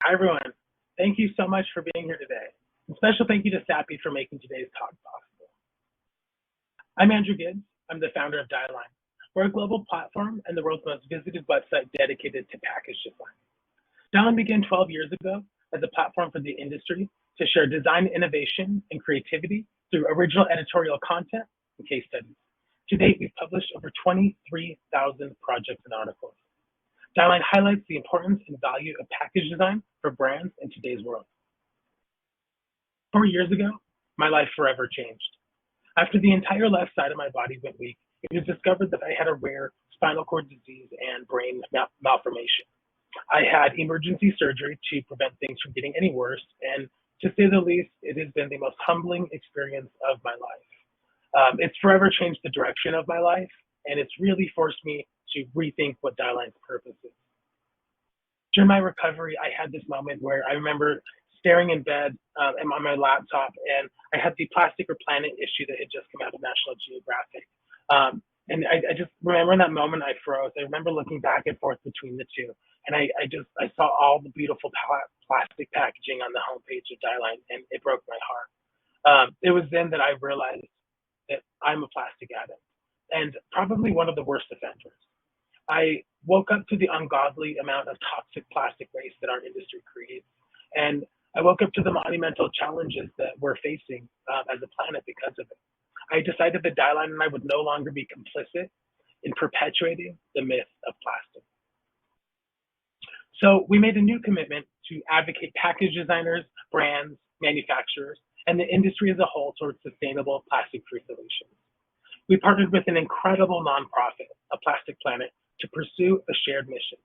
Hi, everyone. Thank you so much for being here today. And special thank you to Sappi for making today's talk possible. I'm Andrew Gibbs. I'm the founder of Dieline. We're a global platform and the world's most visited website dedicated to package design. Dieline began 12 years ago as a platform for the industry to share design innovation and creativity through original editorial content and case studies. To date, we've published over 23,000 projects and articles. Dieline highlights the importance and value of package design for brands in today's world. 4 years ago, my life forever changed. After the entire left side of my body went weak, it was discovered that I had a rare spinal cord disease and brain malformation. I had emergency surgery to prevent things from getting any worse, and to say the least, it has been the most humbling experience of my life. It's forever changed the direction of my life, and it's really forced me to rethink what Dieline's purpose is. During my recovery, I had this moment where I remember staring in bed and on my laptop, and I had the Plastic or Planet issue that had just come out of National Geographic. And I just remember in that moment I froze. I remember looking back and forth between the two, and I saw all the beautiful plastic packaging on the homepage of Dieline, and it broke my heart. It was then that I realized that I'm a plastic addict, and probably one of the worst offenders. I woke up to the ungodly amount of toxic plastic waste that our industry creates, and I woke up to the monumental challenges that we're facing as a planet because of it. I decided that Dieline and I would no longer be complicit in perpetuating the myth of plastic. So we made a new commitment to advocate package designers, brands, manufacturers, and the industry as a whole towards sustainable plastic-free solutions. We partnered with an incredible nonprofit, A Plastic Planet, to pursue a shared mission.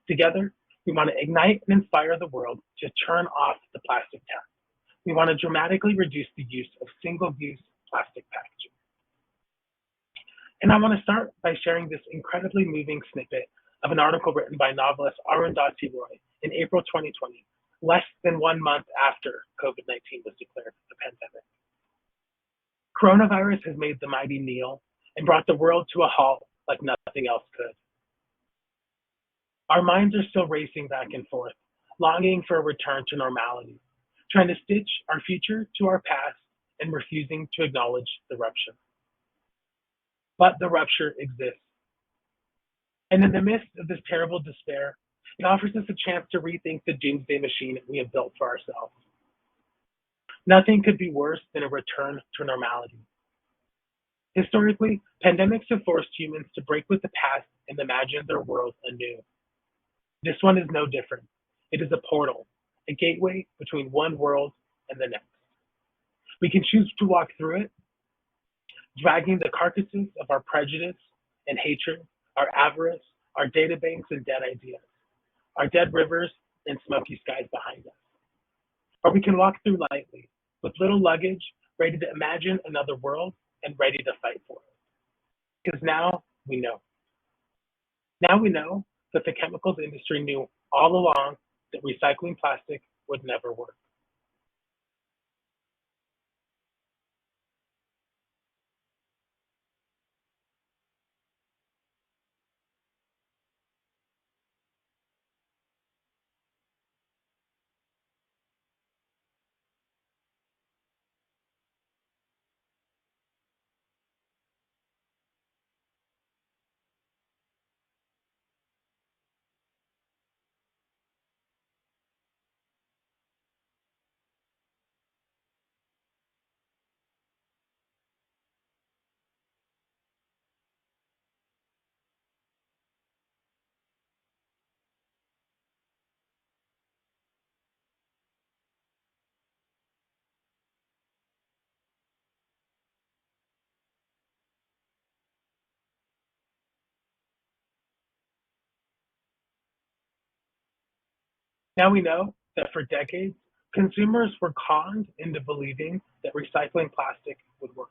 Together, we want to ignite and inspire the world to turn off the plastic tap. We want to dramatically reduce the use of single-use plastic packaging. And I want to start by sharing this incredibly moving snippet of an article written by novelist Arundhati Roy in April 2020, less than 1 month after COVID-19 was declared a pandemic. Coronavirus has made the mighty kneel and brought the world to a halt like nothing else could. Our minds are still racing back and forth, longing for a return to normality, trying to stitch our future to our past and refusing to acknowledge the rupture. But the rupture exists. And in the midst of this terrible despair, it offers us a chance to rethink the doomsday machine we have built for ourselves. Nothing could be worse than a return to normality. Historically, pandemics have forced humans to break with the past and imagine their world anew. This one is no different. It is a portal, a gateway between one world and the next. We can choose to walk through it, dragging the carcasses of our prejudice and hatred, our avarice, our databanks and dead ideas, our dead rivers and smoky skies behind us. Or we can walk through lightly, with little luggage, ready to imagine another world and ready to fight for it. Because now we know. Now we know that the chemicals industry knew all along that recycling plastic would never work. Now we know that for decades, consumers were conned into believing that recycling plastic would work.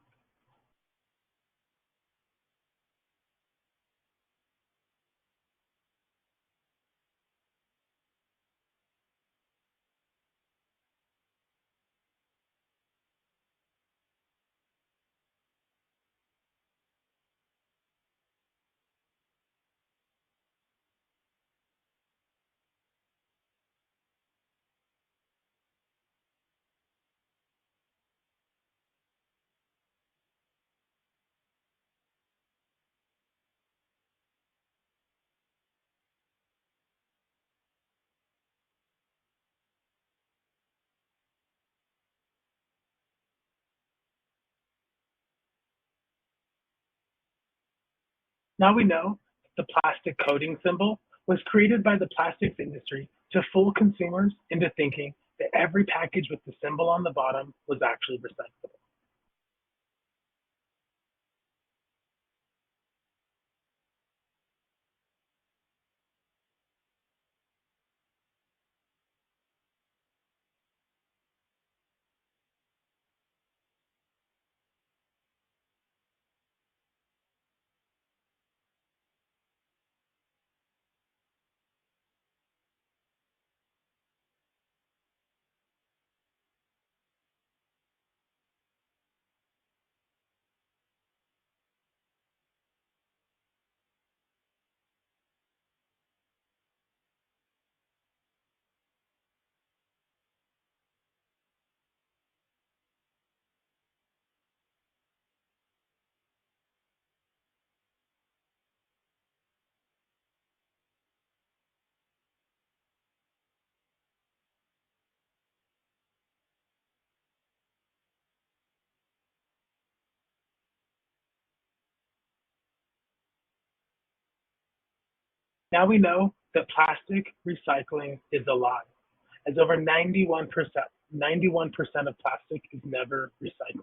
Now we know the plastic coating symbol was created by the plastics industry to fool consumers into thinking that every package with the symbol on the bottom was actually recyclable. Now we know that plastic recycling is a lie, as over 91% of plastic is never recycled.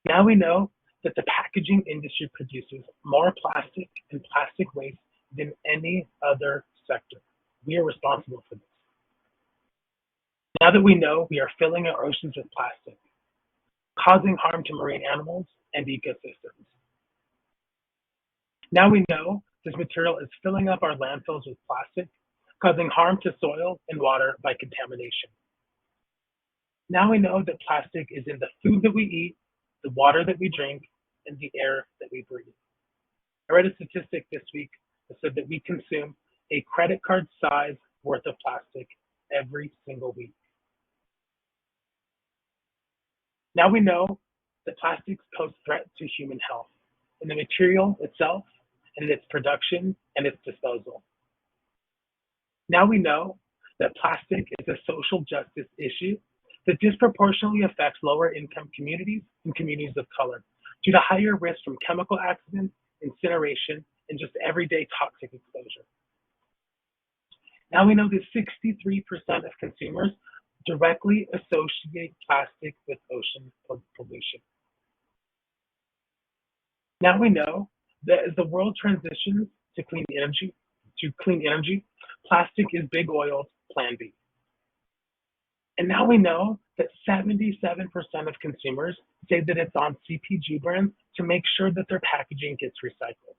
Now we know that the packaging industry produces more plastic and plastic waste than any other sector. We are responsible for this. Now that we know we are filling our oceans with plastic, causing harm to marine animals and ecosystems. Now we know this material is filling up our landfills with plastic, causing harm to soil and water by contamination. Now we know that plastic is in the food that we eat, the water that we drink, and the air that we breathe. I read a statistic this week that said that we consume a credit card size worth of plastic every single week. Now we know that plastics pose threat to human health in the material itself and in its production and its disposal. Now we know that plastic is a social justice issue that disproportionately affects lower income communities and communities of color due to higher risk from chemical accidents, incineration, and just everyday toxic exposure. Now we know that 63% of consumers directly associate plastic with ocean pollution. Now we know that as the world transitions to clean energy, plastic is big oil's plan B. And now we know that 77% of consumers say that it's on CPG brands to make sure that their packaging gets recycled.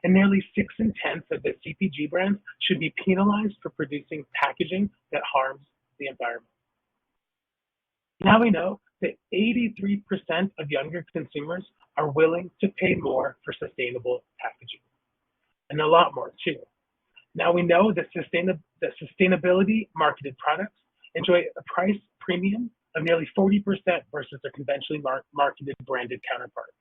And nearly 6 in 10 said that CPG brands should be penalized for producing packaging that harms the environment. Now we know that 83% of younger consumers are willing to pay more for sustainable packaging, and a lot more too. Now we know that sustainability marketed products enjoy a price premium of nearly 40% versus their conventionally marketed branded counterparts.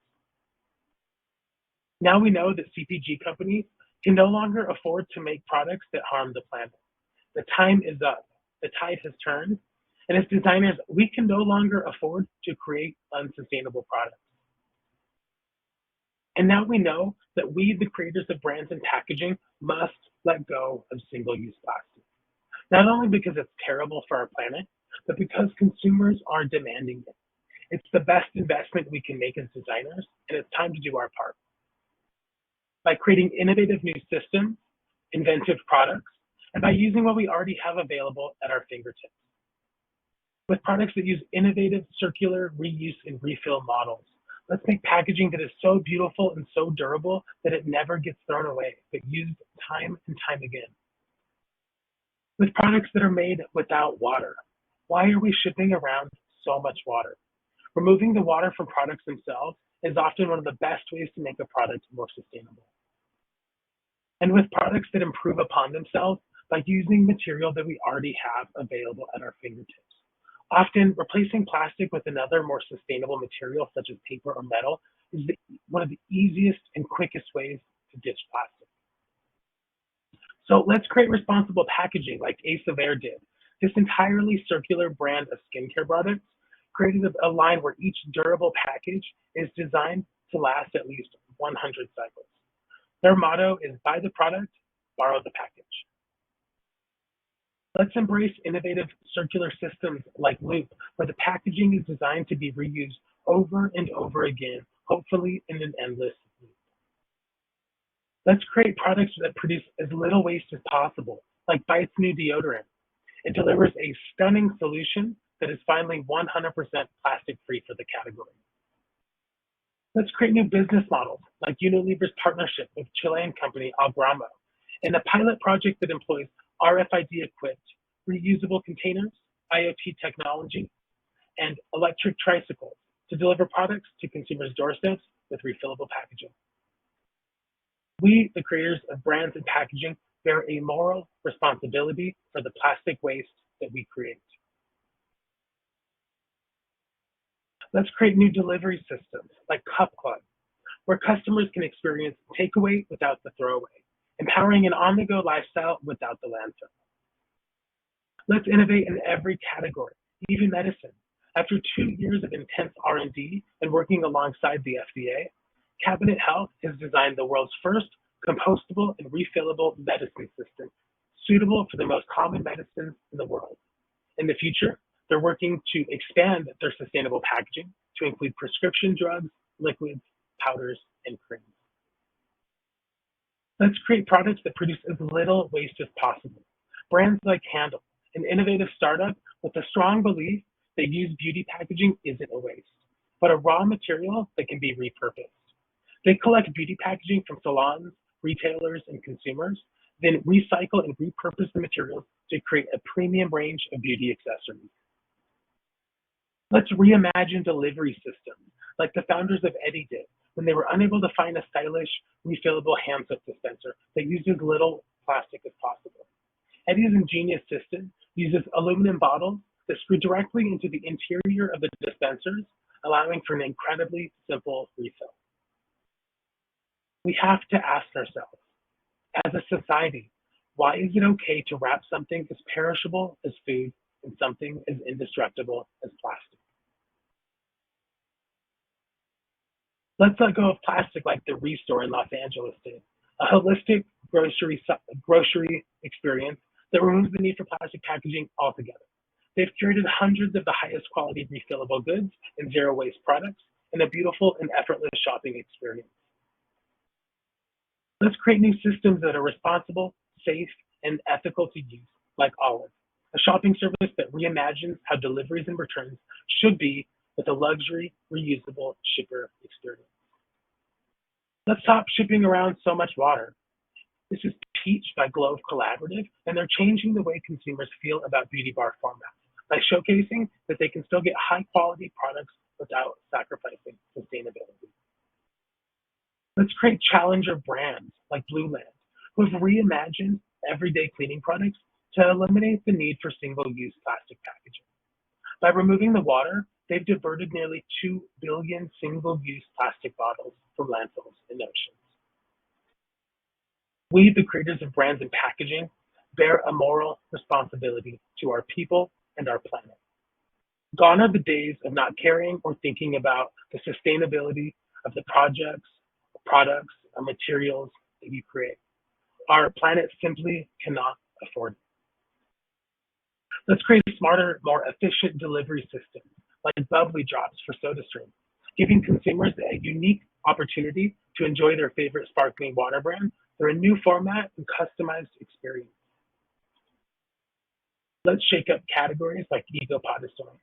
Now we know that CPG companies can no longer afford to make products that harm the planet. The time is up. The tide has turned. And as designers, we can no longer afford to create unsustainable products. And now we know that we, the creators of brands and packaging, must let go of single-use plastic. Not only because it's terrible for our planet, but because consumers are demanding it. It's the best investment we can make as designers, and it's time to do our part. By creating innovative new systems, inventive products, and by using what we already have available at our fingertips. With products that use innovative circular reuse and refill models, let's make packaging that is so beautiful and so durable that it never gets thrown away, but used time and time again. With products that are made without water, why are we shipping around so much water? Removing the water from products themselves is often one of the best ways to make a product more sustainable. And with products that improve upon themselves by using material that we already have available at our fingertips. Often, replacing plastic with another more sustainable material such as paper or metal is one of the easiest and quickest ways to ditch plastic. So let's create responsible packaging like Heir did. This entirely circular brand of skincare products created a line where each durable package is designed to last at least 100 cycles. Their motto is buy the product, borrow the package. Let's embrace innovative circular systems like Loop, where the packaging is designed to be reused over and over again, hopefully in an endless loop. Let's create products that produce as little waste as possible, like Bite's new deodorant. It delivers a stunning solution that is finally 100% plastic-free for the category. Let's create new business models, like Unilever's partnership with Chilean company Algramo, and a pilot project that employs RFID-equipped reusable containers, IoT technology, and electric tricycles to deliver products to consumers' doorsteps with refillable packaging. We, the creators of brands and packaging, bear a moral responsibility for the plastic waste that we create. Let's create new delivery systems like Cup Club, where customers can experience takeaway without the throwaway, empowering an on-the-go lifestyle without the landfill. Let's innovate in every category, even medicine. After 2 years of intense R&D and working alongside the FDA, Cabinet Health has designed the world's first compostable and refillable medicine system, suitable for the most common medicines in the world. In the future, they're working to expand their sustainable packaging to include prescription drugs, liquids, powders, and creams. Let's create products that produce as little waste as possible. Brands like Handle, an innovative startup with a strong belief that used beauty packaging isn't a waste, but a raw material that can be repurposed. They collect beauty packaging from salons, retailers, and consumers, then recycle and repurpose the materials to create a premium range of beauty accessories. Let's reimagine delivery systems like the founders of Eddi did when they were unable to find a stylish, refillable hand soap dispenser that used as little plastic as possible. Eddi's ingenious system uses aluminum bottles that screw directly into the interior of the dispensers, allowing for an incredibly simple refill. We have to ask ourselves, as a society, why is it okay to wrap something as perishable as food in something as indestructible as plastic? Let's let go of plastic like the Restore in Los Angeles did, a holistic grocery experience that removes the need for plastic packaging altogether. They've curated hundreds of the highest quality refillable goods and zero waste products in a beautiful and effortless shopping experience. Let's create new systems that are responsible, safe, and ethical to use, like Olive, a shopping service that reimagines how deliveries and returns should be with a luxury, reusable shipper experience. Let's stop shipping around so much water. This is Peach by Glove Collaborative, and they're changing the way consumers feel about beauty bar formats by showcasing that they can still get high-quality products without sacrificing sustainability. Let's create challenger brands like Blue Land, who have reimagined everyday cleaning products to eliminate the need for single-use plastic packaging. By removing the water, they've diverted nearly 2 billion single-use plastic bottles from landfills and oceans. We, the creators of brands and packaging, bear a moral responsibility to our people and our planet. Gone are the days of not caring or thinking about the sustainability of the products, or materials that you create. Our planet simply cannot afford it. Let's create smarter, more efficient delivery systems like Bubly drops for SodaStream, giving consumers a unique opportunity to enjoy their favorite sparkling water brand through a new format and customized experience. Let's shake up categories like EcoPod is doing,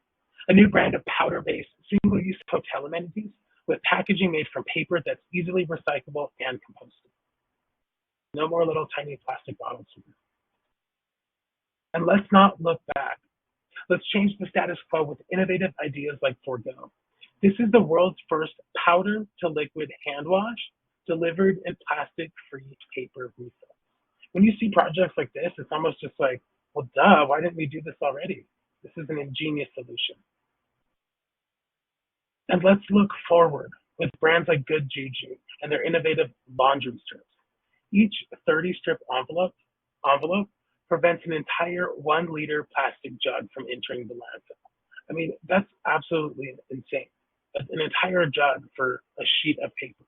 a new brand of powder-based single-use hotel amenities with packaging made from paper that's easily recyclable and compostable. No more little tiny plastic bottles here. And let's not look back. Let's change the status quo with innovative ideas like Forgo. This is the world's first powder to liquid hand wash delivered in plastic-free paper refills. When you see projects like this, it's almost just like, well, duh, why didn't we do this already? This is an ingenious solution. And let's look forward with brands like Good JuJu and their innovative laundry strips. Each 30-strip envelope prevents an entire 1-liter plastic jug from entering the landfill. I mean, that's absolutely insane. An entire jug for a sheet of paper.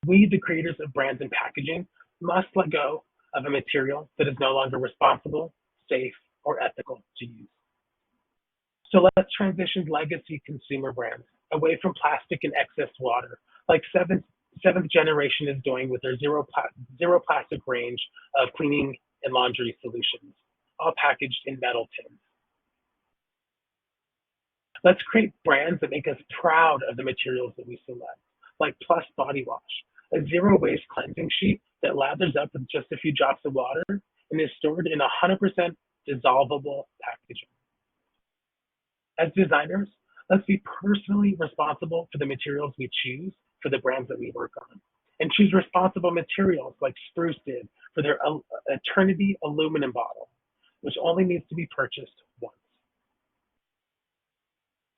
We, the creators of brands and packaging, must let go of a material that is no longer responsible, safe, or ethical to use. So let's transition legacy consumer brands away from plastic and excess water, like seventh generation is doing with their zero plastic range of cleaning and laundry solutions, all packaged in metal tins. Let's create brands that make us proud of the materials that we select, like Plus Body Wash, a zero waste cleansing sheet that lathers up with just a few drops of water and is stored in 100% dissolvable packaging. As designers, let's be personally responsible for the materials we choose for the brands that we work on, and choose responsible materials like Spruce did for their Eternity aluminum bottle, which only needs to be purchased once.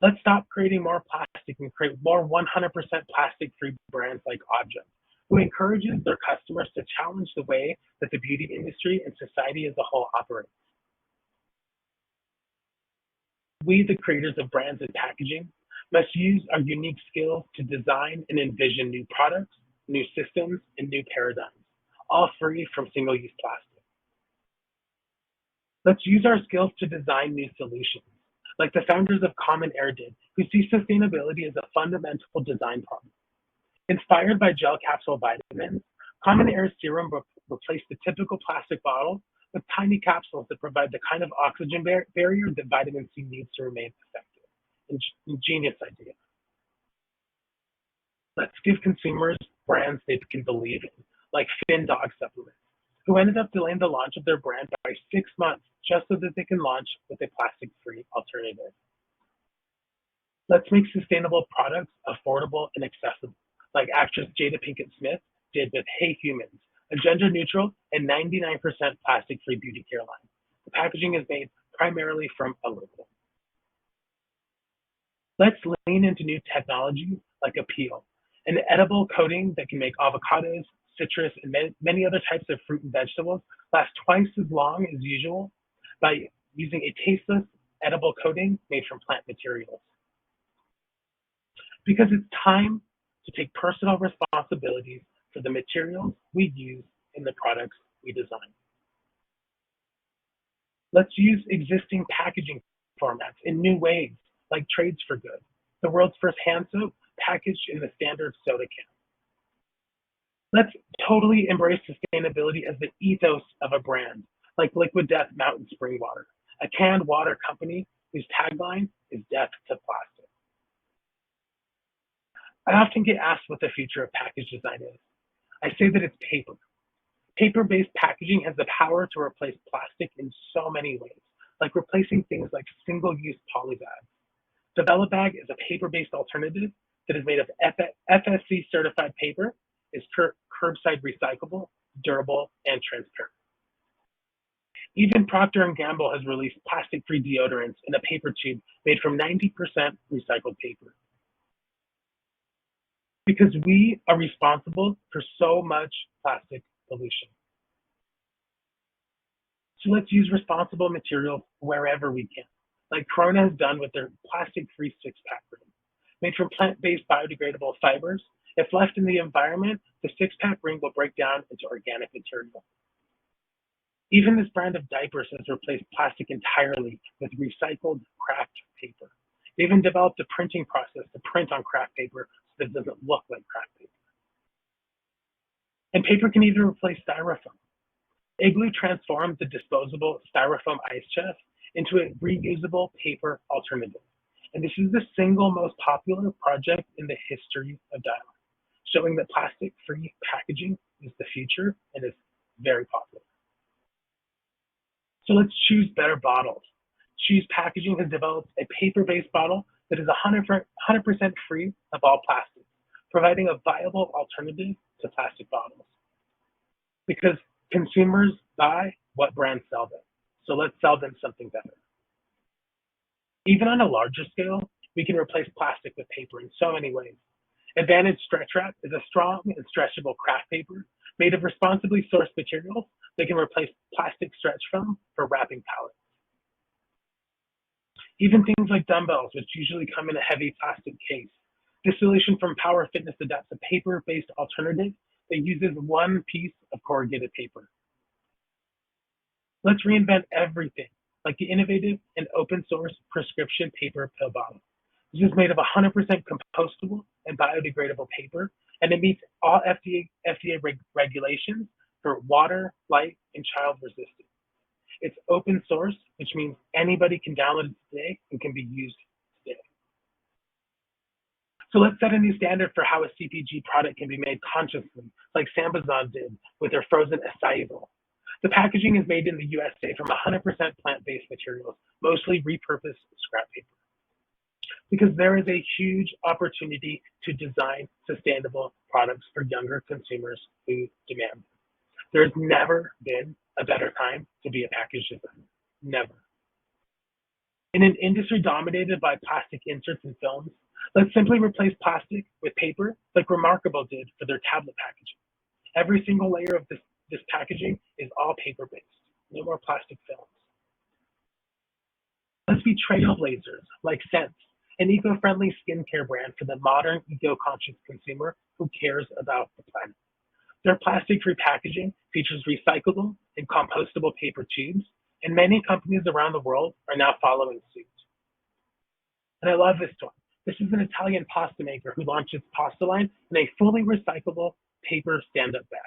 Let's stop creating more plastic and create more 100% plastic-free brands like Object, who encourages their customers to challenge the way that the beauty industry and society as a whole operates. We, the creators of brands and packaging, must use our unique skills to design and envision new products, new systems, and new paradigms, all free from single-use plastic. Let's use our skills to design new solutions, like the founders of Heir did, who see sustainability as a fundamental design problem. Inspired by gel capsule vitamins, Heir's serum replaced the typical plastic bottle with tiny capsules that provide the kind of oxygen barrier that vitamin C needs to remain effective. Ingenious idea. Let's give consumers brands they can believe in, like Finn Dog Supplements, who ended up delaying the launch of their brand by 6 months just so that they can launch with a plastic-free alternative. Let's make sustainable products affordable and accessible, like actress Jada Pinkett Smith did with Hey Humans, a gender-neutral and 99% plastic-free beauty care line. The packaging is made primarily from aluminum. Let's lean into new technologies like Apeel, an edible coating that can make avocados, citrus, and many other types of fruit and vegetables last twice as long as usual by using a tasteless, edible coating made from plant materials. Because it's time to take personal responsibility for the materials we use in the products we design. Let's use existing packaging formats in new ways, like Trades for Good, the world's first hand soap packaged in the standard soda can. Let's totally embrace sustainability as the ethos of a brand, like Liquid Death Mountain Spring Water, a canned water company whose tagline is death to plastic. I often get asked what the future of package design is. I say that it's paper. Paper-based packaging has the power to replace plastic in so many ways, like replacing things like single-use polybags. The Bella Bag is a paper-based alternative that is made of FSC-certified paper, is curbside recyclable, durable, and transparent. Even Procter & Gamble has released plastic-free deodorants in a paper tube made from 90% recycled paper. Because we are responsible for so much plastic pollution. So let's use responsible materials wherever we can, like Corona has done with their plastic-free six-pack ring. Made from plant-based biodegradable fibers, if left in the environment, the six-pack ring will break down into organic material. Even this brand of diapers has replaced plastic entirely with recycled craft paper. They even developed a printing process to print on craft paper so that it doesn't look like craft paper. And paper can even replace styrofoam. Igloo transformed the disposable styrofoam ice chest into a reusable paper alternative. And this is the single most popular project in the history of Dieline, showing that plastic-free packaging is the future and is very popular. So let's choose better bottles. Choose Packaging has developed a paper-based bottle that is 100% free of all plastics, providing a viable alternative to plastic bottles. Because consumers buy what brands sell them, so let's sell them something better. Even on a larger scale, we can replace plastic with paper in so many ways. Advantage Stretch Wrap is a strong and stretchable craft paper made of responsibly sourced materials that can replace plastic stretch film for wrapping pallets. Even things like dumbbells, which usually come in a heavy plastic case, This solution from Power Fitness adapts a paper-based alternative that uses one piece of corrugated paper. Let's reinvent everything, like the innovative and open source prescription paper pill bottle. This is made of 100% compostable and biodegradable paper, and it meets all FDA regulations for water, light, and child resistant. It's open source, which means anybody can download it today and can be used today. So let's set a new standard for how a CPG product can be made consciously, like Sambazon did with their frozen acai bowl. The packaging is made in the USA from 100% plant-based materials, mostly repurposed scrap paper. Because there is a huge opportunity to design sustainable products for younger consumers who demand them. There's never been a better time to be a package designer. Never. In an industry dominated by plastic inserts and films, let's simply replace plastic with paper like Remarkable did for their tablet packaging. Every single layer of this packaging is all paper-based. No more plastic films. Let's be trailblazers like Scence, an eco-friendly skincare brand for the modern eco-conscious consumer who cares about the planet. Their plastic-free packaging features recyclable and compostable paper tubes, and many companies around the world are now following suit. And I love this one. This is an Italian pasta maker who launched its pasta line in a fully recyclable paper stand-up bag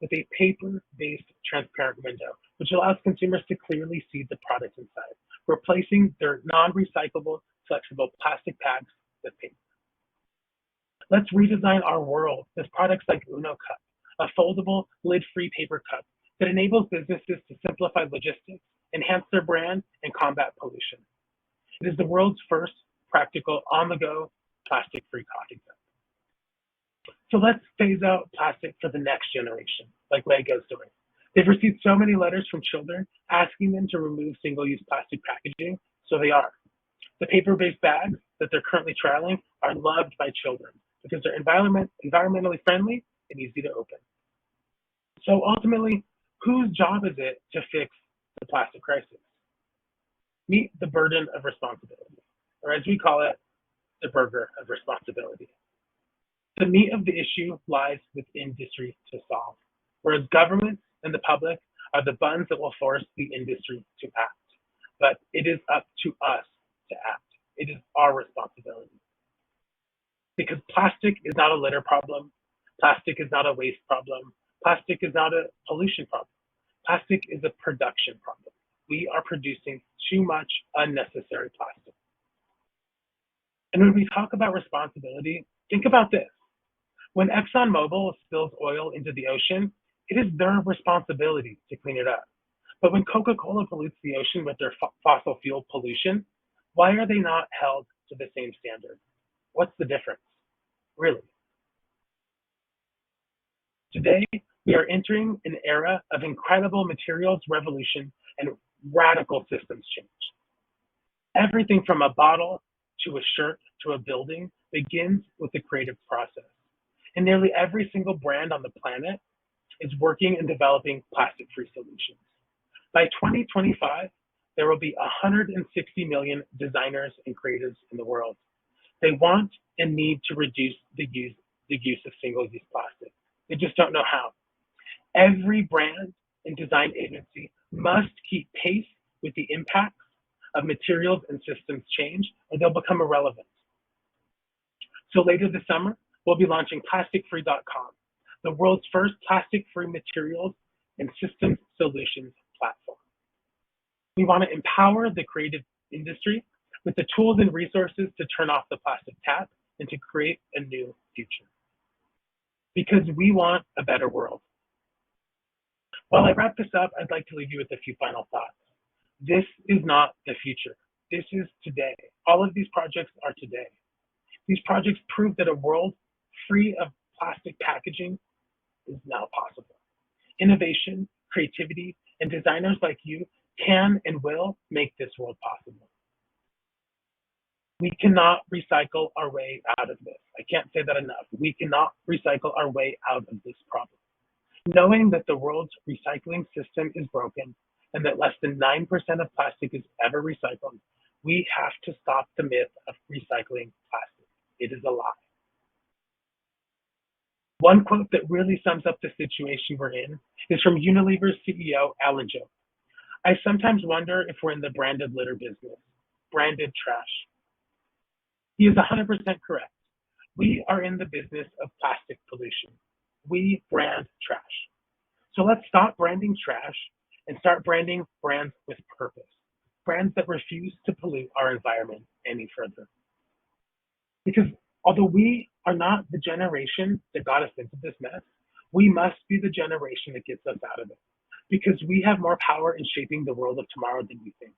with a paper-based transparent window, which allows consumers to clearly see the product inside, replacing their non-recyclable flexible plastic packs with paper. Let's redesign our world with products like Unocup, a foldable, lid-free paper cup that enables businesses to simplify logistics, enhance their brand, and combat pollution. It is the world's first practical, on-the-go, plastic-free coffee cup. So let's phase out plastic for the next generation, like Lego's doing. They've received so many letters from children asking them to remove single-use plastic packaging, so they are. The paper-based bags that they're currently trialing are loved by children because they're environmentally friendly and easy to open. So ultimately, whose job is it to fix the plastic crisis? Meet the burden of responsibility, or as we call it, the burger of responsibility. The meat of the issue lies with industry to solve, whereas governments and the public are the buns that will force the industry to act. But it is up to us to act. It is our responsibility. Because plastic is not a litter problem. Plastic is not a waste problem. Plastic is not a pollution problem. Plastic is a production problem. We are producing too much unnecessary plastic. And when we talk about responsibility, think about this. When ExxonMobil spills oil into the ocean, it is their responsibility to clean it up. But when Coca-Cola pollutes the ocean with their fossil fuel pollution, why are they not held to the same standard? What's the difference, really? Today, we are entering an era of incredible materials revolution and radical systems change. Everything from a bottle to a shirt to a building begins with the creative process. And nearly every single brand on the planet is working and developing plastic-free solutions. By 2025, there will be 160 million designers and creatives in the world. They want and need to reduce the use of single-use plastic. They just don't know how. Every brand and design agency must keep pace with the impacts of materials and systems change, or they'll become irrelevant. So later this summer, we'll be launching plasticfree.com, the world's first plastic-free materials and systems solutions platform. We want to empower the creative industry with the tools and resources to turn off the plastic tap and to create a new future. Because we want a better world. While I wrap this up, I'd like to leave you with a few final thoughts. This is not the future. This is today. All of these projects are today. These projects prove that a world free of plastic packaging is now possible. Innovation, creativity, and designers like you can and will make this world possible. We cannot recycle our way out of this. I can't say that enough. We cannot recycle our way out of this problem. Knowing that the world's recycling system is broken and that less than 9% of plastic is ever recycled, we have to stop the myth of recycling plastic. It is a lie. One quote that really sums up the situation we're in is from Unilever's CEO, Alan Joe. I sometimes wonder if we're in the branded litter business, branded trash. He is 100% correct. We are in the business of plastic pollution. We brand trash. So let's stop branding trash and start branding brands with purpose, brands that refuse to pollute our environment any further. Because although we are not the generation that got us into this mess, we must be the generation that gets us out of it. Because we have more power in shaping the world of tomorrow than we think.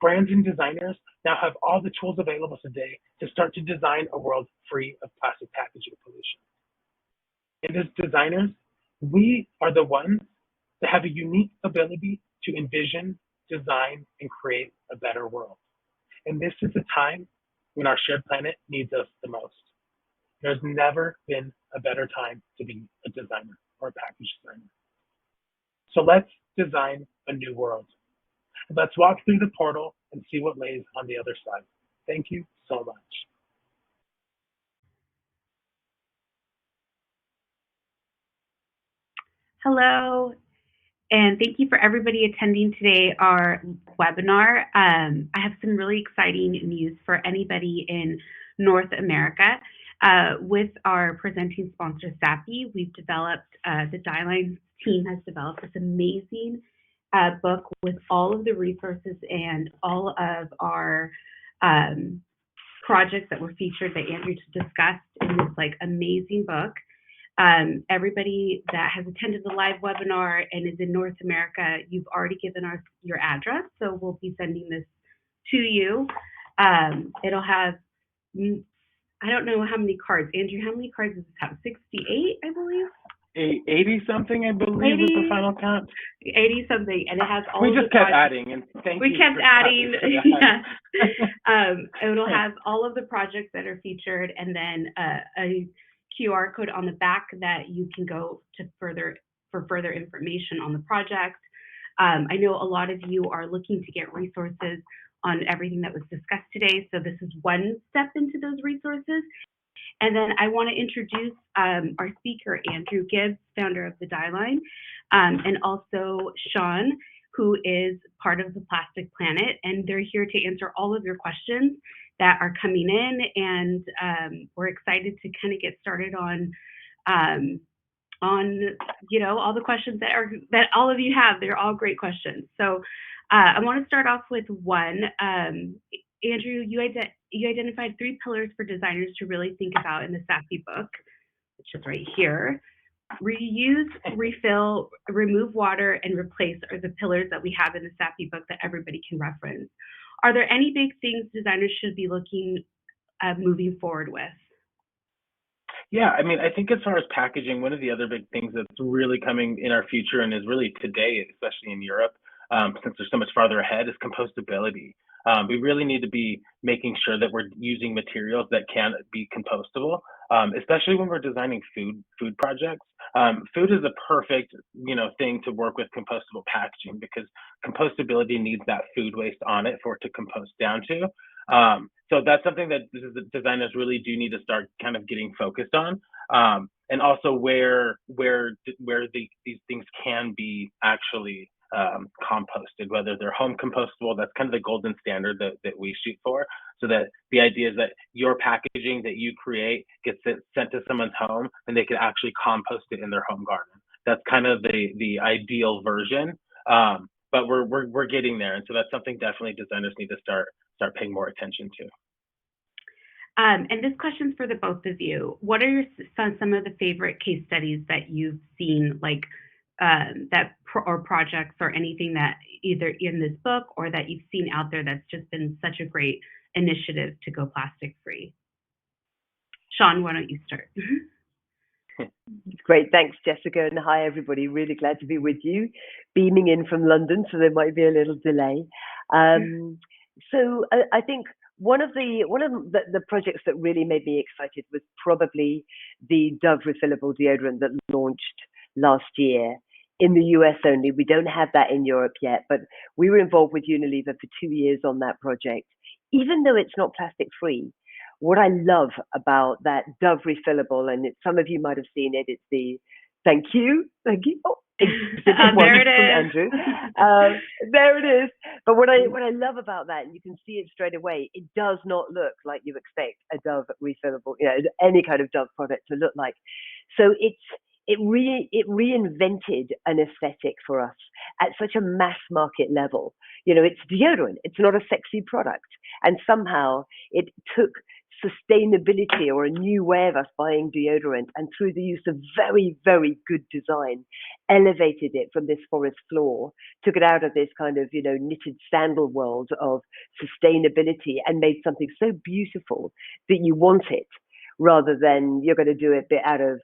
Brands and designers now have all the tools available today to start to design a world free of plastic packaging pollution. And as designers, we are the ones that have a unique ability to envision, design, and create a better world. And this is a time when our shared planet needs us the most. There's never been a better time to be a designer or a package designer. So let's design a new world. Let's walk through the portal and see what lays on the other side. Thank you so much. Hello, and thank you for everybody attending today our webinar. I have some really exciting news for anybody in North America. With our presenting sponsor, Sappi, we've developed, the Dieline team has developed this amazing book with all of the resources and all of our projects that were featured that Andrew discussed in this amazing book. Everybody that has attended the live webinar and is in North America, you've already given us your address, so we'll be sending this to you. It'll have, I don't know how many cards. Andrew, how many cards does this have? 68, I believe? 80 something, I believe, 80, is the final count. 80 something, and it has all. We just kept adding, and we kept adding. Yeah. It'll have all of the projects that are featured, and then a QR code on the back that you can go to for further information on the project. I know a lot of you are looking to get resources on everything that was discussed today, so this is one step into those resources. And then I want to introduce our speaker, Andrew Gibbs, founder of the Dieline, and also Sean, who is part of the Plastic Planet, and they're here to answer all of your questions that are coming in, and we're excited to kind of get started on all the questions that all of you have. They're all great questions. So I want to start off with one. Andrew, you identified 3 pillars for designers to really think about in the Sappi book, which is right here. Reuse, refill, remove water, and replace are the pillars that we have in the Sappi book that everybody can reference. Are there any big things designers should be looking at moving forward with? Yeah, I mean, I think as far as packaging, one of the other big things that's really coming in our future and is really today, especially in Europe, since they're so much farther ahead, is compostability. We really need to be making sure that we're using materials that can be compostable, especially when we're designing food projects. Food is a perfect, thing to work with compostable packaging because compostability needs that food waste on it for it to compost down to. So that's something that designers really do need to start kind of getting focused on, and also where these things can be actually composted, whether they're home compostable. That's kind of the golden standard that we shoot for, so that the idea is that your packaging that you create gets sent to someone's home and they can actually compost it in their home garden. That's kind of the ideal version, but we're getting there, and so that's something definitely designers need to start paying more attention to. And this question's for the both of you. What are some of the favorite case studies that you've seen, or projects or anything that either in this book or that you've seen out there that's just been such a great initiative to go plastic free? Sean, why don't you start? Great, thanks, Jessica, and hi everybody. Really glad to be with you, beaming in from London, so there might be a little delay. So I think one of the projects that really made me excited was probably the Dove refillable deodorant that launched last year in the US only. We don't have that in Europe yet, but we were involved with Unilever for 2 years on that project. Even though it's not plastic free, what I love about that Dove refillable, and some of you might have seen it, it's the, thank you. Oh, exhibit one There it from is. Andrew. There it is. But what I love about that, and you can see it straight away, it does not look like you expect a Dove refillable, any kind of Dove product to look like. So it reinvented an aesthetic for us at such a mass market level. It's deodorant. It's not a sexy product. And somehow it took sustainability or a new way of us buying deodorant, and through the use of very, very good design, elevated it from this forest floor, took it out of this kind of, knitted sandal world of sustainability, and made something so beautiful that you want it, rather than you're going to do it out of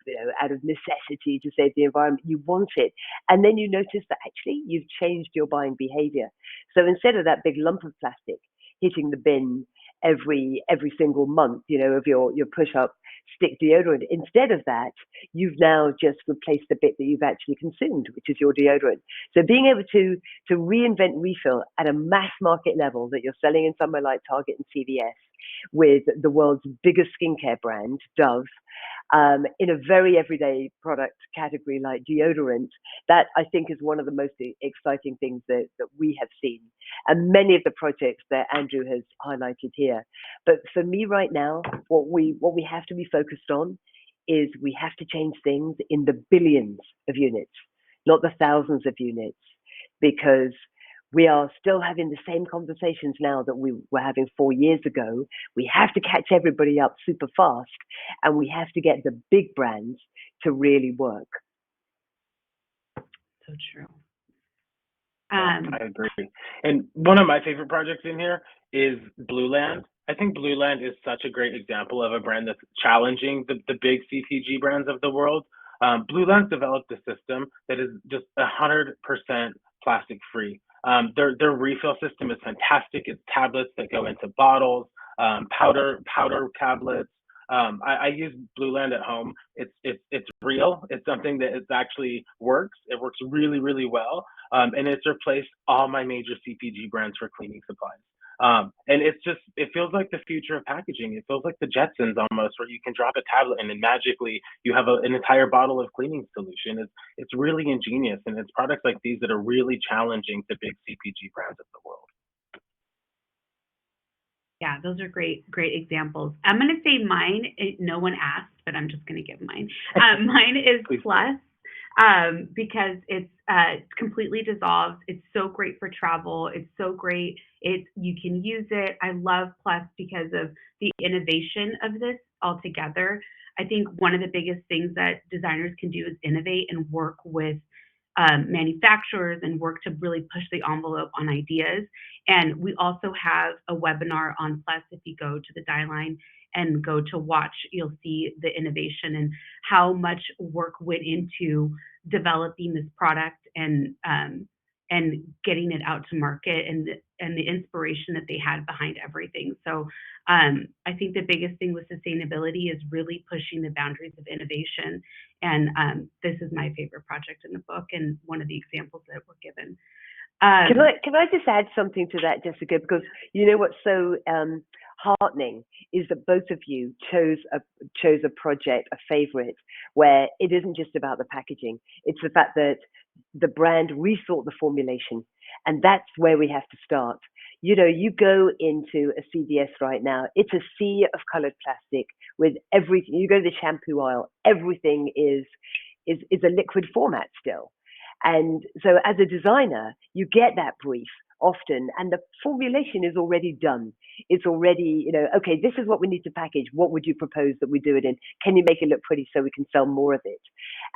necessity to save the environment. You want it, and then you notice that actually you've changed your buying behavior. So instead of that big lump of plastic hitting the bin every single month, of your push-up stick deodorant, instead of that, you've now just replaced the bit that you've actually consumed, which is your deodorant. So being able to reinvent refill at a mass market level that you're selling in somewhere like Target and CVS, with the world's biggest skincare brand, Dove, in a very everyday product category like deodorant, that I think is one of the most exciting things that we have seen, and many of the projects that Andrew has highlighted here. But for me right now, what we have to be focused on is we have to change things in the billions of units, not the thousands of units, because we are still having the same conversations now that we were having 4 years ago. We have to catch everybody up super fast, and we have to get the big brands to really work. So true. I agree. And one of my favorite projects in here is Blueland. I think Blueland is such a great example of a brand that's challenging the big CPG brands of the world. Blueland's developed a system that is just 100% plastic free. Their refill system is fantastic. It's tablets that go into bottles, powder tablets. I use Blueland at home. It's real. It's something that actually works. It works really, really well. And it's replaced all my major CPG brands for cleaning supplies. And it feels like the future of packaging. It feels like the Jetsons almost, where you can drop a tablet and then magically you have an entire bottle of cleaning solution. It's really ingenious, and it's products like these that are really challenging the big CPG brands of the world. Yeah, those are great examples. I'm going to say mine. No one asked, but I'm just going to give mine. Mine is Plus, because it's completely dissolved. It's so great for travel. It's so great. You can use it. I love Plus because of the innovation of this altogether. I think one of the biggest things that designers can do is innovate and work with manufacturers and work to really push the envelope on ideas. And we also have a webinar on Plus. If you go to the Dieline and go to watch, you'll see the innovation and how much work went into developing this product and getting it out to market, and the inspiration that they had behind everything. So I think the biggest thing with sustainability is really pushing the boundaries of innovation. And this is my favorite project in the book, and one of the examples that were given. Can I just add something to that, Jessica? Because what's so heartening is that both of you chose a project, a favorite, where it isn't just about the packaging. It's the fact that the brand rethought the formulation, and that's where we have to start. You go into a CVS right now, it's a sea of colored plastic with everything. You go to the shampoo aisle, everything is a liquid format still. And so as a designer, you get that brief often, and the formulation is already done. It's already, okay, this is what we need to package. What would you propose that we do it in? Can you make it look pretty so we can sell more of it?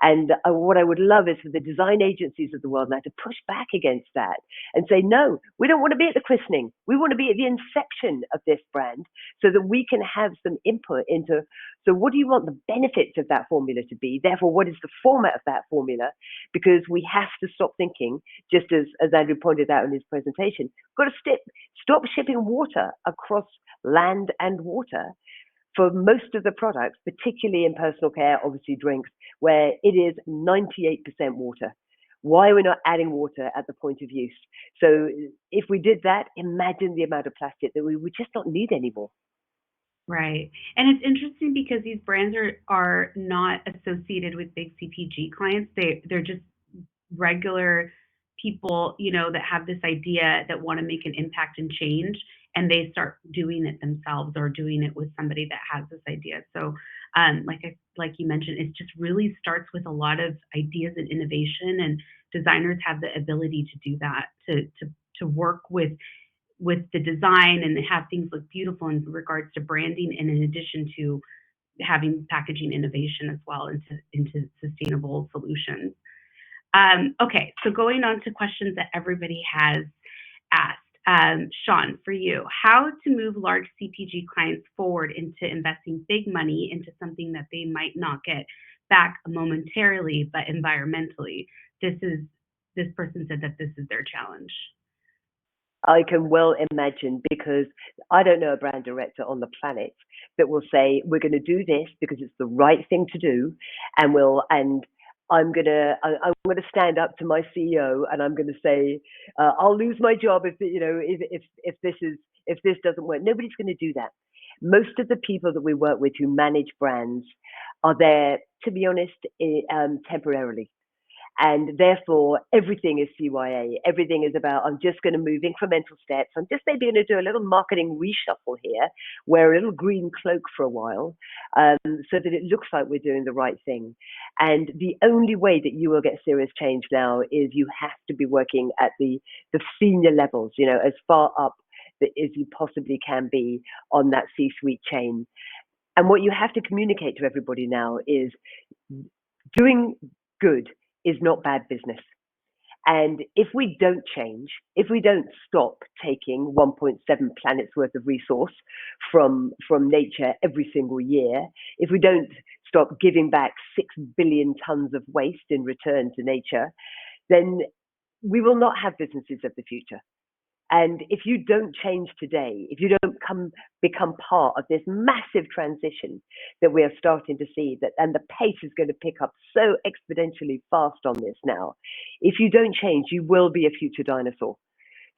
And what I would love is for the design agencies of the world now to push back against that and say, no, we don't want to be at the christening. We want to be at the inception of this brand so that we can have some input into, so what do you want the benefits of that formula to be? Therefore, what is the format of that formula? Because we have to stop thinking, just as Andrew pointed out in his presentation, we've got to stop shipping water across land and water for most of the products, particularly in personal care, obviously drinks, where it is 98% water. Why are we not adding water at the point of use? So if we did that, imagine the amount of plastic that we would just not need anymore. Right. And it's interesting because these brands are not associated with big CPG clients. They're just regular people, that have this idea that want to make an impact and change, and they start doing it themselves or doing it with somebody that has this idea. So, like you mentioned, it just really starts with a lot of ideas and innovation, and designers have the ability to do that, to work with the design and have things look beautiful in regards to branding, and in addition to having packaging innovation as well into sustainable solutions. Okay, so going on to questions that everybody has asked. Sean, for you, how to move large CPG clients forward into investing big money into something that they might not get back momentarily, but environmentally. This person said that this is their challenge. I can well imagine, because I don't know a brand director on the planet that will say, we're going to do this because it's the right thing to do, and I'm gonna stand up to my CEO and I'm gonna say, I'll lose my job if this doesn't work. Nobody's going to do that. Most of the people that we work with who manage brands are there, to be honest, temporarily. And therefore, everything is CYA. Everything is about, I'm just going to move incremental steps. I'm just maybe going to do a little marketing reshuffle here, wear a little green cloak for a while, so that it looks like we're doing the right thing. And the only way that you will get serious change now is you have to be working at the senior levels, as far up as you possibly can be on that C-suite chain. And what you have to communicate to everybody now is doing good is not bad business. And if we don't change, if we don't stop taking 1.7 planets worth of resource from nature every single year, if we don't stop giving back 6 billion tons of waste in return to nature, then we will not have businesses of the future. And if you don't change today, if you don't become part of this massive transition that we are starting to see, and the pace is going to pick up so exponentially fast on this now, if you don't change, you will be a future dinosaur.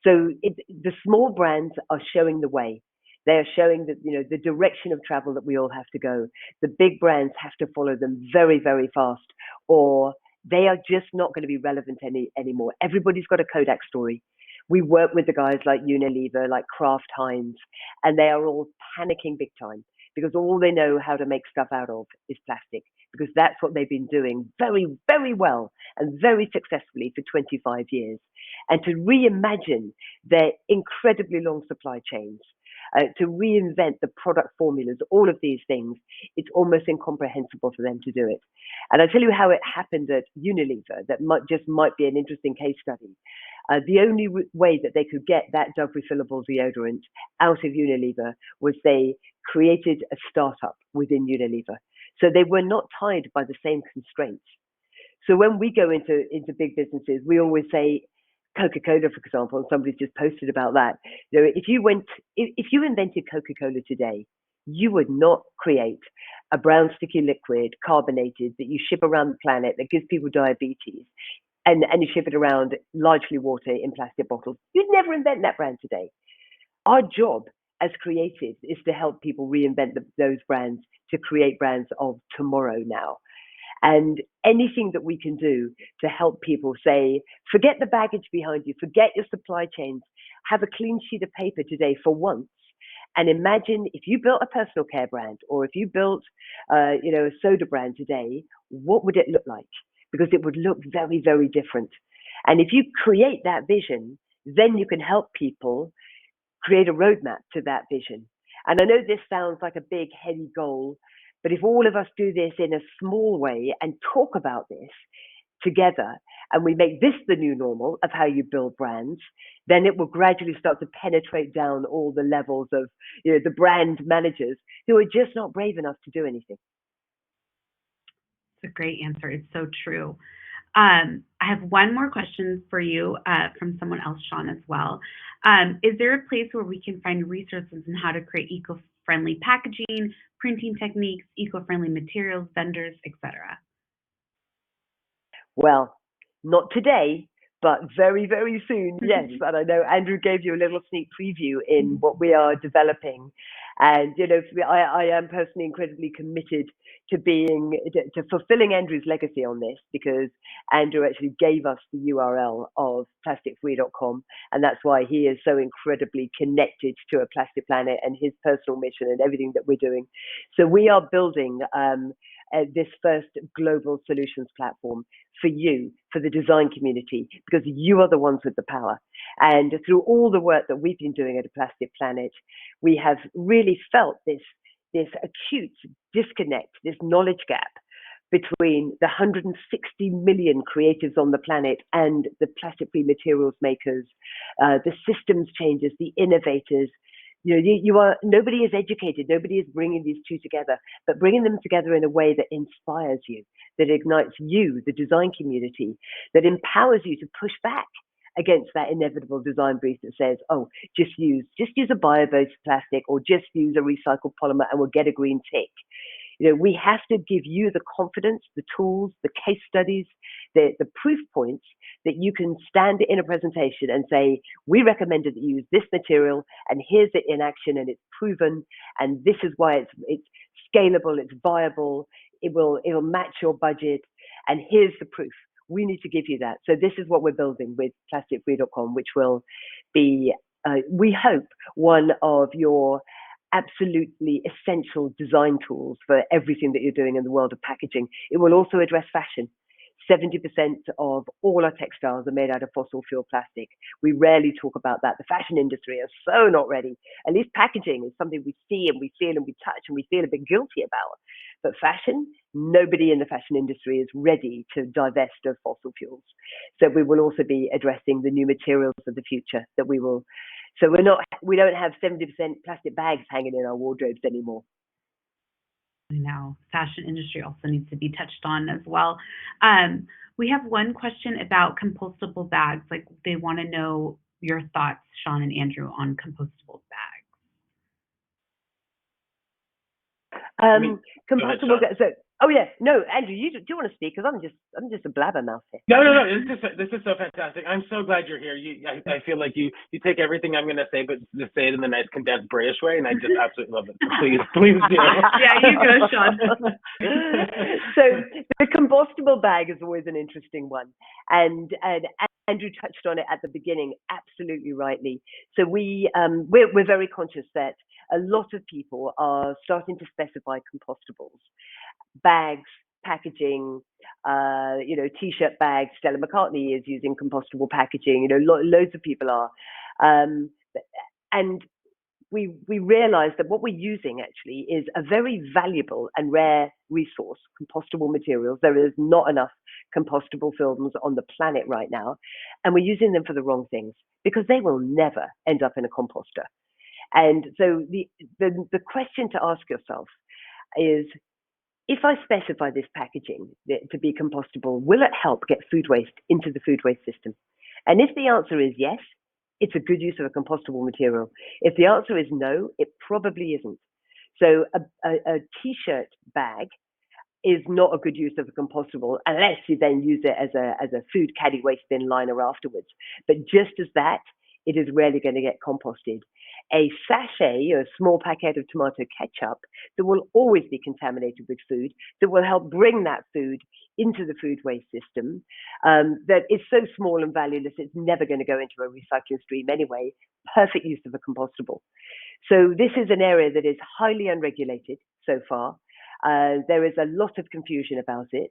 So the small brands are showing the way. They are showing that, the direction of travel that we all have to go. The big brands have to follow them very, very fast, or they are just not going to be relevant anymore. Everybody's got a Kodak story. We work with the guys like Unilever, like Kraft Heinz, and they are all panicking big time because all they know how to make stuff out of is plastic, because that's what they've been doing very, very well and very successfully for 25 years. And to reimagine their incredibly long supply chains, to reinvent the product formulas, all of these things, it's almost incomprehensible for them to do it. And I'll tell you how it happened at Unilever. That might be an interesting case study. The only way that they could get that Dove refillable deodorant out of Unilever was they created a startup within Unilever. So they were not tied by the same constraints. So when we go into big businesses, we always say, Coca-Cola, for example, and somebody's just posted about that. If you invented Coca-Cola today, you would not create a brown sticky liquid, carbonated, that you ship around the planet, that gives people diabetes, and you ship it around largely water in plastic bottles. You'd never invent that brand today. Our job as creatives is to help people reinvent those brands, to create brands of tomorrow now. And anything that we can do to help people say, forget the baggage behind you, forget your supply chains, have a clean sheet of paper today for once. And imagine if you built a personal care brand, or if you built, a soda brand today, what would it look like? Because it would look very, very different. And if you create that vision, then you can help people create a roadmap to that vision. And I know this sounds like a big, heady goal, but if all of us do this in a small way and talk about this together, and we make this the new normal of how you build brands, then it will gradually start to penetrate down all the levels of the brand managers who are just not brave enough to do anything. It's a great answer. It's so true. I have one more question for you from someone else, Sean, as well. Is there a place where we can find resources on how to create eco-friendly packaging, printing techniques, eco-friendly materials, vendors, etc.? Well, not today, but very, very soon, yes. And I know Andrew gave you a little sneak preview in what we are developing. And I am personally incredibly committed to fulfilling Andrew's legacy on this, because Andrew actually gave us the URL of plasticfree.com, and that's why he is so incredibly connected to A Plastic Planet and his personal mission and everything that we're doing. So we are building this first global solutions platform for you, for the design community, because you are the ones with the power. And through all the work that we've been doing at A Plastic Planet, we have really felt this acute disconnect, this knowledge gap between the 160 million creatives on the planet and the plastic-free materials makers, the systems changers, the innovators. Nobody is educated, nobody is bringing these two together, but bringing them together in a way that inspires you, that ignites you, the design community, that empowers you to push back against that inevitable design brief that says, oh, just use a bio-based plastic, or just use a recycled polymer and we'll get a green tick. We have to give you the confidence, the tools, the case studies, the proof points that you can stand in a presentation and say, we recommended that you use this material, and here's it in action, and it's proven, and this is why it's scalable, it's viable, it'll match your budget, and here's the proof. We need to give you that. So this is what we're building with plasticfree.com, which will be, we hope, one of your absolutely essential design tools for everything that you're doing in the world of packaging. It will also address fashion. 70% of all our textiles are made out of fossil fuel plastic. We rarely talk about that. The fashion industry is so not ready. At least packaging is something we see and we feel and we touch and we feel a bit guilty about. But fashion, nobody in the fashion industry is ready to divest of fossil fuels. So we will also be addressing the new materials of the future that we will. So we don't have 70% plastic bags hanging in our wardrobes anymore. Now, fashion industry also needs to be touched on as well. We have one question about compostable bags. Like, they want to know your thoughts, Sean and Andrew, on compostable bags. Compostable. Oh yeah, no, Andrew, do you want to speak? Because I'm just a blabbermouth here. No. This is so fantastic. I'm so glad you're here. I feel like you take everything I'm going to say, but just say it in the nice condensed British way, and I just absolutely love it. So please do. Yeah, you go, Sean. So the compostable bag is always an interesting one, and Andrew touched on it at the beginning, absolutely rightly. So we're very conscious that a lot of people are starting to specify compostables. Bags, packaging, T-shirt bags. Stella McCartney is using compostable packaging. Loads of people are, and we realize that what we're using actually is a very valuable and rare resource, compostable materials. There is not enough compostable films on the planet right now, and we're using them for the wrong things because they will never end up in a composter. And so the question to ask yourself is, if I specify this packaging to be compostable, will it help get food waste into the food waste system? And if the answer is yes, it's a good use of a compostable material. If the answer is no, it probably isn't. So a T-shirt bag is not a good use of a compostable unless you then use it as a food caddy waste bin liner afterwards. But just as that, it is rarely going to get composted. A sachet, a small packet of tomato ketchup, that will always be contaminated with food, that will help bring that food into the food waste system, that is so small and valueless, it's never going to go into a recycling stream anyway. Perfect use of a compostable. So this is an area that is highly unregulated so far. There is a lot of confusion about it.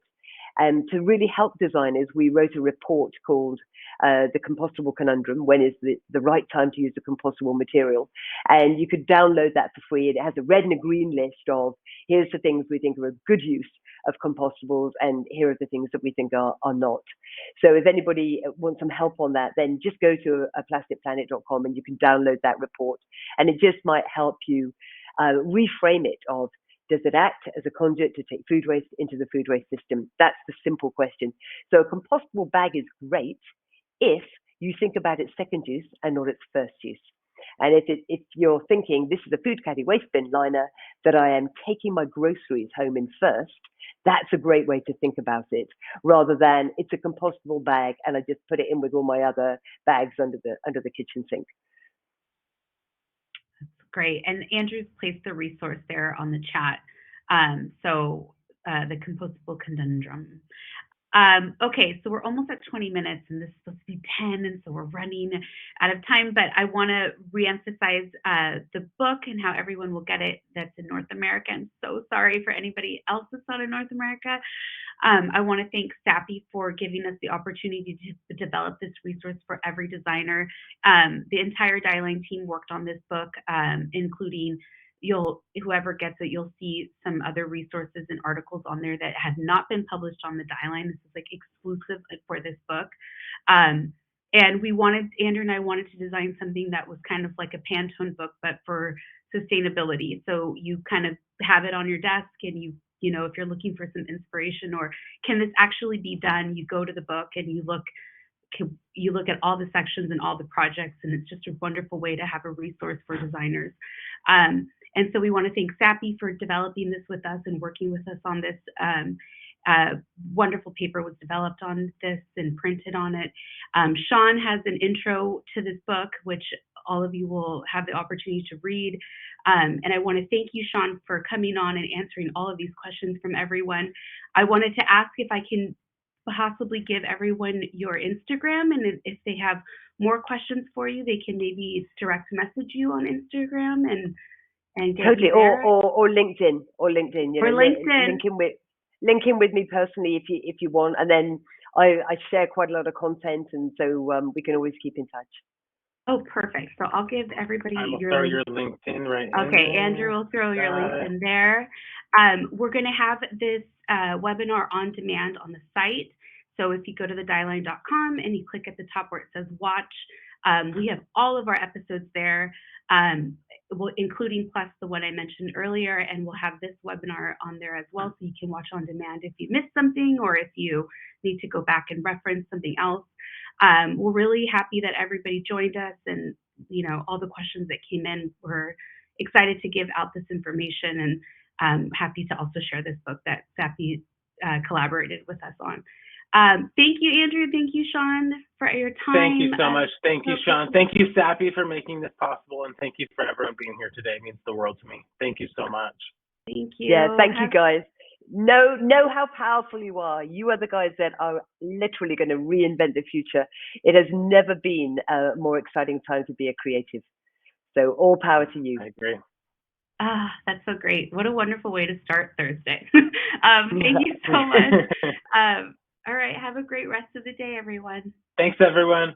And to really help designers, we wrote a report called The Compostable Conundrum, when is the right time to use a compostable material. And you could download that for free. It has a red and a green list of, here's the things we think are a good use of compostables, and here are the things that we think are not. So if anybody wants some help on that, then just go to plasticplanet.com and you can download that report. And it just might help you reframe it of, does it act as a conduit to take food waste into the food waste system? That's the simple question. So a compostable bag is great if you think about its second use and not its first use. And if you're thinking, this is a food caddy waste bin liner that I am taking my groceries home in first, that's a great way to think about it, rather than it's a compostable bag and I just put it in with all my other bags under the kitchen sink. great. And Andrew's placed the resource there on the chat. The compostable conundrum. Okay, so we're almost at 20 minutes, and this is supposed to be 10, and so we're running out of time. But I want to reemphasize the book and how everyone will get it that's in North America. I'm so sorry for anybody else that's not in North America. I want to thank Sappi for giving us the opportunity to develop this resource for every designer. The entire Dieline team worked on this book, including whoever gets it, you'll see some other resources and articles on there that have not been published on the Dieline. This is like exclusive for this book. And Andrew and I wanted to design something that was kind of like a Pantone book, but for sustainability. So you kind of have it on your desk, and you know, if you're looking for some inspiration or can this actually be done, you go to the book and you look at all the sections and all the projects, and it's just a wonderful way to have a resource for designers. And so we want to thank Sappi for developing this with us and working with us on this. Wonderful paper was developed on this and printed on it. Sean has an intro to this book, which all of you will have the opportunity to read. And I want to thank you, Sean, for coming on and answering all of these questions from everyone. I wanted to ask if I can possibly give everyone your Instagram, and if they have more questions for you, they can maybe direct message you on Instagram and get totally, or LinkedIn, or LinkedIn. You know, LinkedIn. Link in with me personally if you want, and then I share quite a lot of content, and so we can always keep in touch. Oh, perfect. So I'll give everybody your LinkedIn right now. Okay, Andrew will throw your LinkedIn there. We're going to have this webinar on demand on the site. So if you go to thedieline.com and you click at the top where it says watch, we have all of our episodes there, including plus the one I mentioned earlier, and we'll have this webinar on there as well, so you can watch on demand if you missed something or if you need to go back and reference something else. We're really happy that everybody joined us, and all the questions that came in. We're excited to give out this information, and happy to also share this book that Sappi collaborated with us on. Thank you, Andrew. Thank you, Sean, for your time. Thank you so much. Thank you, Sean. Thank you, Sappi, for making this possible, and thank you for everyone being here today. It means the world to me. Thank you so much. Thank you. Yeah, thank you, guys. Know how powerful you are. You are the guys that are literally going to reinvent the future. It has never been a more exciting time to be a creative. So all power to you. I agree. That's so great. What a wonderful way to start Thursday. Thank you so much. All right. Have a great rest of the day, everyone. Thanks, everyone.